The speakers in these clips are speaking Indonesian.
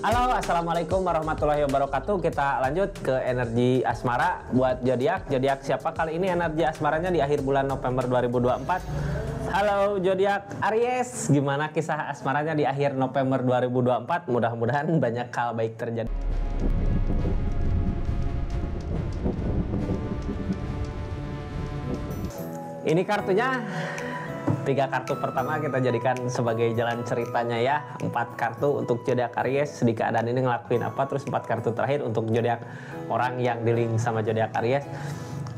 Halo, assalamualaikum warahmatullahi wabarakatuh. Kita lanjut ke energi asmara buat zodiak. Zodiak siapa kali ini energi asmaranya di akhir bulan November 2024? Halo zodiak Aries, gimana kisah asmaranya di akhir November 2024? Mudah-mudahan banyak hal baik terjadi. Ini kartunya. 3 kartu pertama kita jadikan sebagai jalan ceritanya ya. 4 kartu untuk zodiak Aries di keadaan ini ngelakuin apa, terus 4 kartu terakhir untuk zodiak orang yang di-link sama zodiak Aries.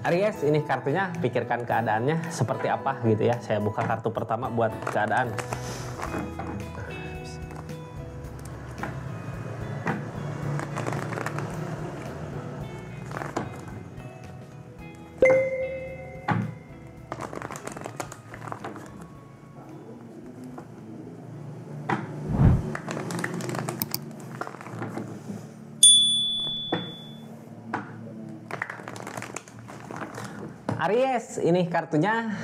Aries ini kartunya, pikirkan keadaannya seperti apa gitu ya. Saya buka kartu pertama buat keadaan. Aries, ini kartunya.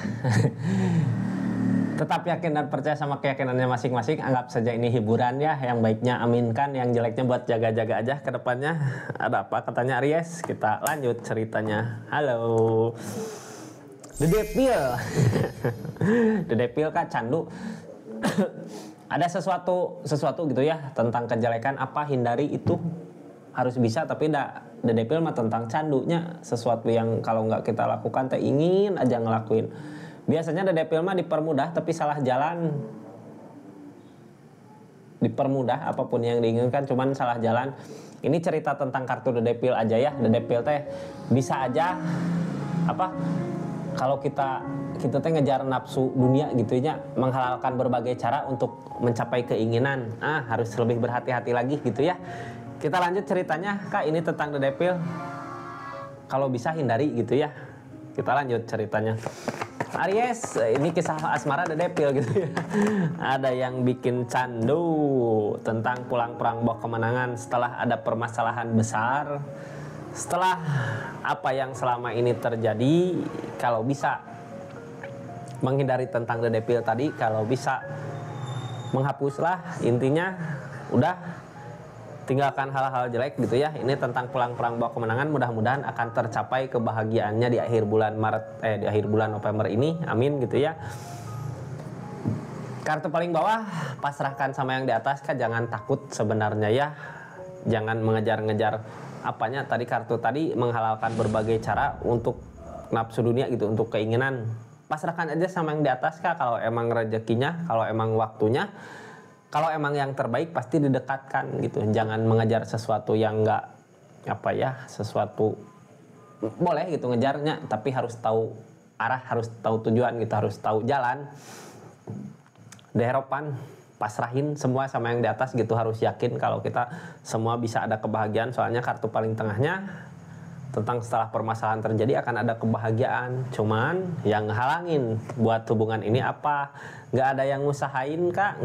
Tetap yakin dan percaya sama keyakinannya masing-masing. Anggap saja ini hiburan ya. Yang baiknya aminkan, yang jeleknya buat jaga-jaga aja ke depannya. Ada apa katanya Aries? Kita lanjut ceritanya. Halo. The Devil. The Devil Kak, candu. Ada sesuatu gitu ya tentang kejelekan, apa hindari itu. Harus bisa, tapi The Devil mah tentang candunya, sesuatu yang kalau nggak kita lakukan teh ingin aja ngelakuin. Biasanya The Devil mah dipermudah tapi salah jalan. Dipermudah apapun yang diinginkan cuman salah jalan. Ini cerita tentang kartu The Devil aja ya. The Devil teh bisa aja apa? Kalau kita teh ngejar nafsu dunia gitu ya, menghalalkan berbagai cara untuk mencapai keinginan. Harus lebih berhati-hati lagi gitu ya. Kita lanjut ceritanya, Kak. Ini tentang The Devil. Kalau bisa hindari gitu ya. Kita lanjut ceritanya. Aries, ini kisah asmara The Devil gitu ya. Ada yang bikin candu tentang pulang perang bawa kemenangan setelah ada permasalahan besar. Setelah apa yang selama ini terjadi, kalau bisa menghindari tentang The Devil tadi, kalau bisa menghapuslah, intinya udah tinggalkan hal-hal jelek gitu ya. Ini tentang pulang perang bawa kemenangan, mudah-mudahan akan tercapai kebahagiaannya di akhir bulan di akhir bulan November ini. Amin gitu ya. Kartu paling bawah, pasrahkan sama yang di atas Kak, jangan takut sebenarnya ya. Jangan mengejar-ngejar apanya tadi, kartu tadi menghalalkan berbagai cara untuk nafsu dunia gitu, untuk keinginan. Pasrahkan aja sama yang di atas Kak, kalau emang rezekinya, kalau emang waktunya. Kalau emang yang terbaik pasti didekatkan gitu. Jangan mengejar sesuatu yang enggak sesuatu boleh gitu ngejarnya, tapi harus tahu arah, harus tahu tujuan gitu, harus tahu jalan. Deheropan, pasrahin semua sama yang di atas gitu, harus yakin kalau kita semua bisa ada kebahagiaan. Soalnya kartu paling tengahnya tentang setelah permasalahan terjadi akan ada kebahagiaan. Cuman yang halangin buat hubungan ini apa? Nggak ada yang ngusahain Kak,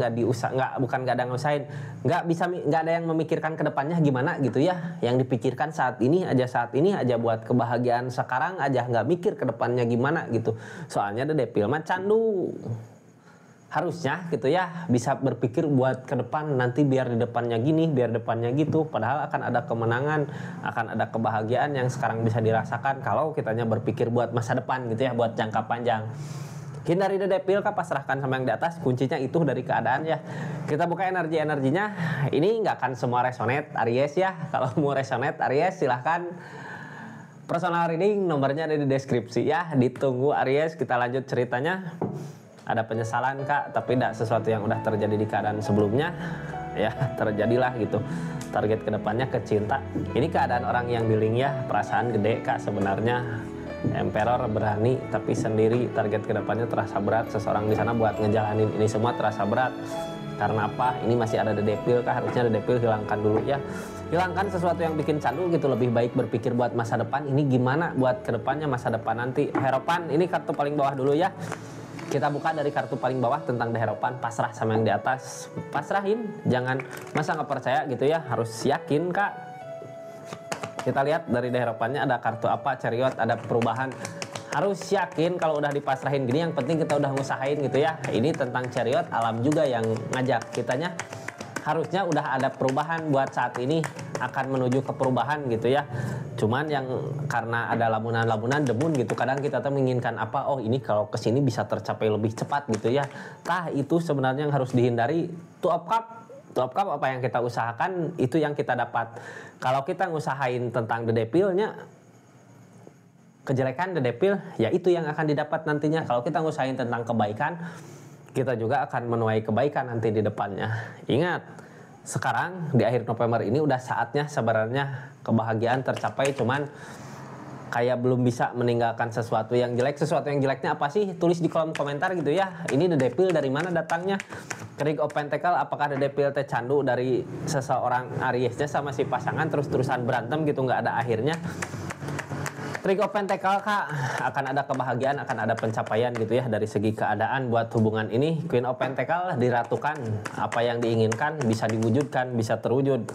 bukan nggak ada yang ngusahain, nggak ada yang memikirkan kedepannya gimana gitu ya. Yang dipikirkan saat ini aja buat kebahagiaan sekarang aja, nggak mikir kedepannya gimana gitu. Soalnya The Devil mah candu. Harusnya gitu ya bisa berpikir buat ke depan, nanti biar di depannya gini, biar depannya gitu. Padahal akan ada kemenangan, akan ada kebahagiaan yang sekarang bisa dirasakan kalau kitanya berpikir buat masa depan gitu ya, buat jangka panjang. Hindari The Devil Kak, pasrahkan sama yang di atas, kuncinya itu dari keadaan ya. Kita buka energinya. Ini nggak akan semua resonate Aries ya. Kalau mau resonate Aries silahkan personal reading, nomornya ada di deskripsi ya. Ditunggu Aries. Kita lanjut ceritanya. Ada penyesalan Kak, tapi tidak sesuatu yang udah terjadi di keadaan sebelumnya ya, terjadilah gitu. Target kedepannya ke cinta. Ini keadaan orang yang di-link ya, perasaan gede Kak sebenarnya. Emperor berani tapi sendiri, target kedepannya terasa berat. Seseorang di sana buat ngejalanin ini semua terasa berat. Karena apa? Ini masih ada The Devil Kak, harusnya The Devil hilangkan dulu ya. Hilangkan sesuatu yang bikin candu gitu, lebih baik berpikir buat masa depan. Ini gimana buat kedepannya, masa depan nanti. Harapan, ini kartu paling bawah dulu ya. Kita buka dari kartu paling bawah tentang harapan, pasrah sama yang di atas. Pasrahin, jangan masa nggak percaya gitu ya, harus yakin Kak. Kita lihat dari harapannya ada kartu apa, Chariot, ada perubahan. harus yakin kalau udah dipasrahin gini, yang penting kita udah ngusahain gitu ya. Ini tentang chariot, alam juga yang ngajak kitanya. Harusnya udah ada perubahan buat saat ini, akan menuju ke perubahan gitu ya. Cuman yang karena ada lamunan-lamunan demun gitu, kadang kita tuh menginginkan apa, oh ini kalau kesini bisa tercapai lebih cepat gitu ya. Tah itu sebenarnya yang harus dihindari. Tuh apa yang kita usahakan itu yang kita dapat. Kalau kita ngusahain tentang the devil-nya, kejelekan the devil, ya itu yang akan didapat nantinya. Kalau kita ngusahain tentang kebaikan, kita juga akan menuai kebaikan nanti di depannya. Ingat, sekarang di akhir November ini udah saatnya sebenarnya kebahagiaan tercapai, cuman kayak belum bisa meninggalkan sesuatu yang jelek. Sesuatu yang jeleknya apa sih? Tulis di kolom komentar gitu ya. Ini the devil dari mana datangnya? King of Pentacle, apakah the devil teh candu dari seseorang Ariesnya sama si pasangan terus-terusan berantem gitu nggak ada akhirnya? King of Pentacle kak, akan ada kebahagiaan, akan ada pencapaian gitu ya dari segi keadaan buat hubungan ini. Queen of Pentacle diratukan, apa yang diinginkan bisa diwujudkan, bisa terwujud.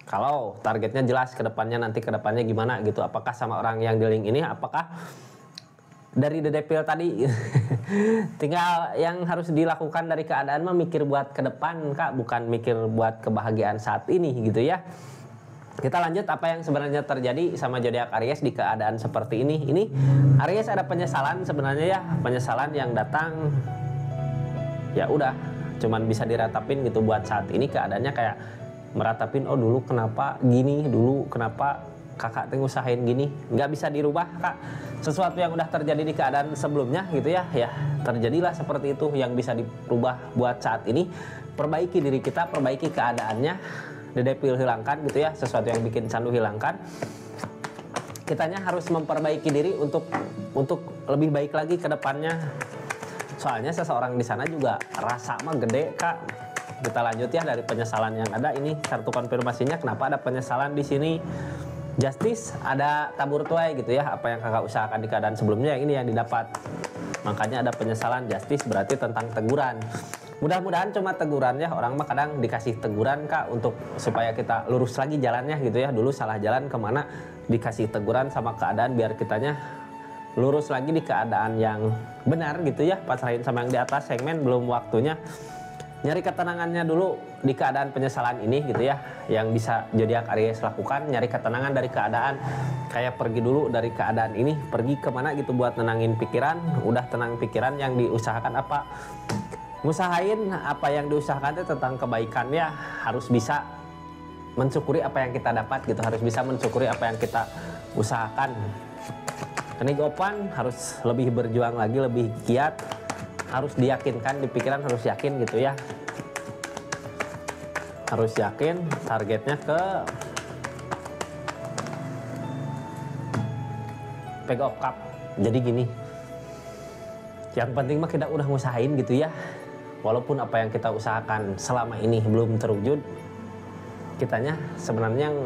Kalau targetnya jelas nanti ke depannya gimana gitu. Apakah sama orang yang di link ini, apakah dari the devil tadi. Tinggal yang harus dilakukan dari keadaan mah mikir buat ke depan kak, bukan mikir buat kebahagiaan saat ini gitu ya. Kita lanjut apa yang sebenarnya terjadi sama zodiak Aries di keadaan seperti ini. Ini Aries ada penyesalan sebenarnya ya, penyesalan yang datang ya udah cuman bisa diratapin gitu buat saat ini. Keadaannya kayak meratapin, oh dulu kenapa gini, dulu kenapa kakak tuh ngusahain gini, nggak bisa dirubah kak. Sesuatu yang udah terjadi di keadaan sebelumnya gitu ya, ya terjadilah seperti itu. Yang bisa dirubah buat saat ini, perbaiki diri kita, perbaiki keadaannya. The devil hilangkan gitu ya, sesuatu yang bikin candu hilangkan. Kitanya harus memperbaiki diri untuk lebih baik lagi ke depannya. Soalnya seseorang di sana juga rasa mah gede kak. Kita lanjut ya dari penyesalan yang ada. Ini kartu konfirmasinya kenapa ada penyesalan di sini. Justice, ada tabur tuai gitu ya, apa yang kakak usahakan di keadaan sebelumnya, yang ini yang didapat. Makanya ada penyesalan. Justice berarti tentang teguran. Mudah-mudahan cuma teguran ya, orang mah kadang dikasih teguran kak untuk supaya kita lurus lagi jalannya gitu ya. Dulu salah jalan kemana, dikasih teguran sama keadaan biar kitanya lurus lagi di keadaan yang benar gitu ya. Pasrahin sama yang di atas, segmen belum waktunya. Nyari ketenangannya dulu di keadaan penyesalan ini gitu ya, yang bisa zodiak Aries lakukan. Nyari ketenangan dari keadaan, kayak pergi dulu dari keadaan ini, pergi kemana gitu buat nenangin pikiran. Udah tenang pikiran, yang diusahakan apa, ngusahain apa yang diusahakan itu tentang kebaikan ya. Harus bisa mensyukuri apa yang kita dapat gitu, harus bisa mensyukuri apa yang kita usahakan. Kenikmatan harus lebih berjuang lagi, lebih giat, harus diyakinkan di pikiran, harus yakin gitu ya, harus yakin targetnya ke Page of Cup. Jadi gini, yang penting mah kita udah ngusahain gitu ya, walaupun apa yang kita usahakan selama ini belum terwujud, kitanya sebenarnya yang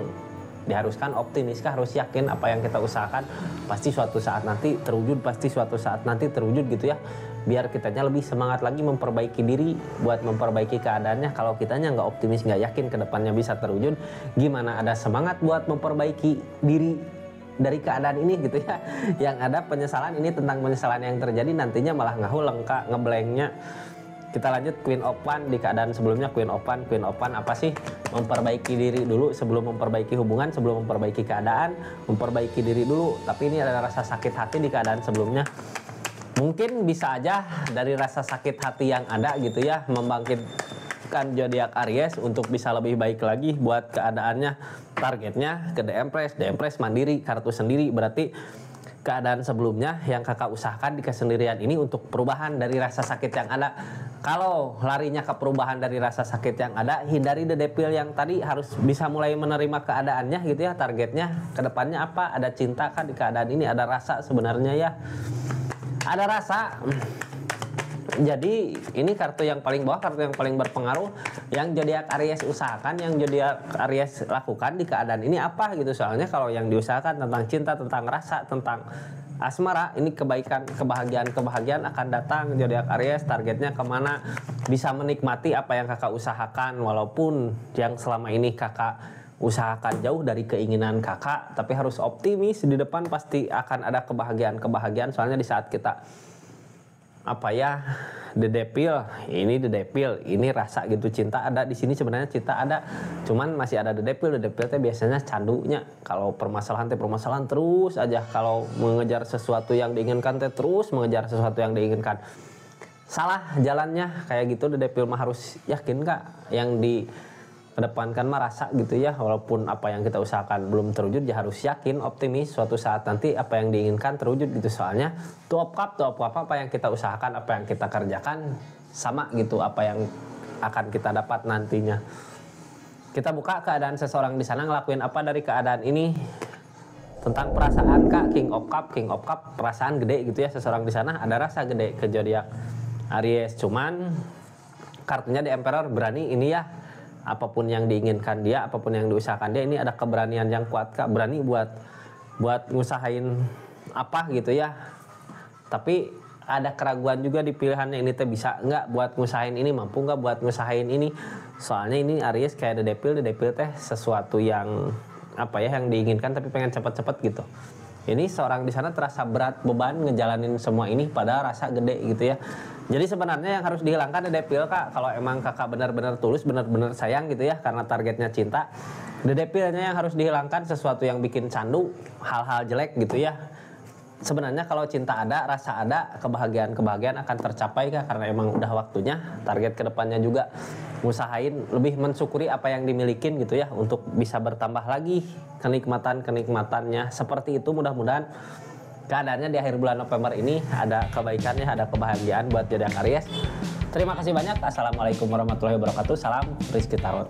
diharuskan optimis, harus yakin apa yang kita usahakan pasti suatu saat nanti terwujud, pasti suatu saat nanti terwujud gitu ya. Biar kitanya lebih semangat lagi memperbaiki diri buat memperbaiki keadaannya. Kalau kitanya nggak optimis, nggak yakin ke depannya bisa terwujud, gimana ada semangat buat memperbaiki diri dari keadaan ini gitu ya. Yang ada penyesalan ini tentang penyesalan yang terjadi, nantinya malah ngahuleng kak, ngeblanknya. Kita lanjut Queen of Wands di keadaan sebelumnya. Queen of Wands apa sih? Memperbaiki diri dulu sebelum memperbaiki hubungan, sebelum memperbaiki keadaan, memperbaiki diri dulu. Tapi ini ada rasa sakit hati di keadaan sebelumnya. Mungkin bisa aja dari rasa sakit hati yang ada gitu ya, membangkitkan zodiak Aries untuk bisa lebih baik lagi buat keadaannya. Targetnya ke The Empress mandiri, kartu sendiri, berarti keadaan sebelumnya yang kakak usahakan di kesendirian ini untuk perubahan dari rasa sakit yang ada. Kalau larinya ke perubahan dari rasa sakit yang ada, hindari the devil yang tadi, harus bisa mulai menerima keadaannya gitu ya. Targetnya ke depannya apa? Ada cinta kan di keadaan ini, ada rasa sebenarnya ya. Ada rasa. Jadi ini kartu yang paling bawah, kartu yang paling berpengaruh, yang zodiak Aries usahakan, yang zodiak Aries lakukan di keadaan ini apa gitu. Soalnya kalau yang diusahakan tentang cinta, tentang rasa, tentang asmara, ini kebaikan, kebahagiaan akan datang. Zodiak Aries targetnya kemana, bisa menikmati apa yang kakak usahakan, walaupun yang selama ini kakak usahakan jauh dari keinginan kakak, tapi harus optimis, di depan pasti akan ada kebahagiaan-kebahagiaan. Soalnya di saat kita the devil, ini rasa gitu, cinta ada di sini, sebenarnya cinta ada, cuman masih ada the devil teh biasanya candunya. Kalau permasalahan terus aja, kalau mengejar sesuatu yang diinginkan teh terus mengejar sesuatu yang diinginkan, salah jalannya kayak gitu. The devil mah harus yakin kak, yang di kedepankan mah rasa gitu ya, walaupun apa yang kita usahakan belum terwujud ya harus yakin, optimis suatu saat nanti apa yang diinginkan terwujud gitu. Soalnya tuh apa yang kita usahakan, apa yang kita kerjakan sama gitu apa yang akan kita dapat nantinya. Kita buka keadaan seseorang di sana ngelakuin apa dari keadaan ini, tentang perasaan kak. King of Cup perasaan gede gitu ya, seseorang di sana ada rasa gede ke zodiak Aries. Cuman kartunya di Emperor, berani ini ya, apapun yang diinginkan dia, apapun yang diusahakan dia, ini ada keberanian yang kuat kak, berani buat ngusahain apa gitu ya. Tapi ada keraguan juga di pilihannya, ini teh bisa nggak buat ngusahain ini, mampu nggak buat ngusahain ini. Soalnya ini Aries kayak the devil teh sesuatu yang yang diinginkan tapi pengen cepet-cepet gitu. Ini seorang di sana terasa berat beban ngejalanin semua ini, padahal rasa gede gitu ya. Jadi sebenarnya yang harus dihilangkan the devil kak, kalau emang kakak benar-benar tulus, benar-benar sayang gitu ya, karena targetnya cinta. The devilnya yang harus dihilangkan sesuatu yang bikin candu, hal-hal jelek gitu ya. Sebenarnya kalau cinta ada, rasa ada, kebahagiaan akan tercapai kak, karena emang udah waktunya. Target kedepannya juga ngusahain lebih mensyukuri apa yang dimilikin gitu ya, untuk bisa bertambah lagi kenikmatannya. Seperti itu, mudah-mudahan keadaannya di akhir bulan November ini ada kebaikannya, ada kebahagiaan buat zodiak Aries. Terima kasih banyak. Assalamualaikum warahmatullahi wabarakatuh. Salam Rizky Tarot.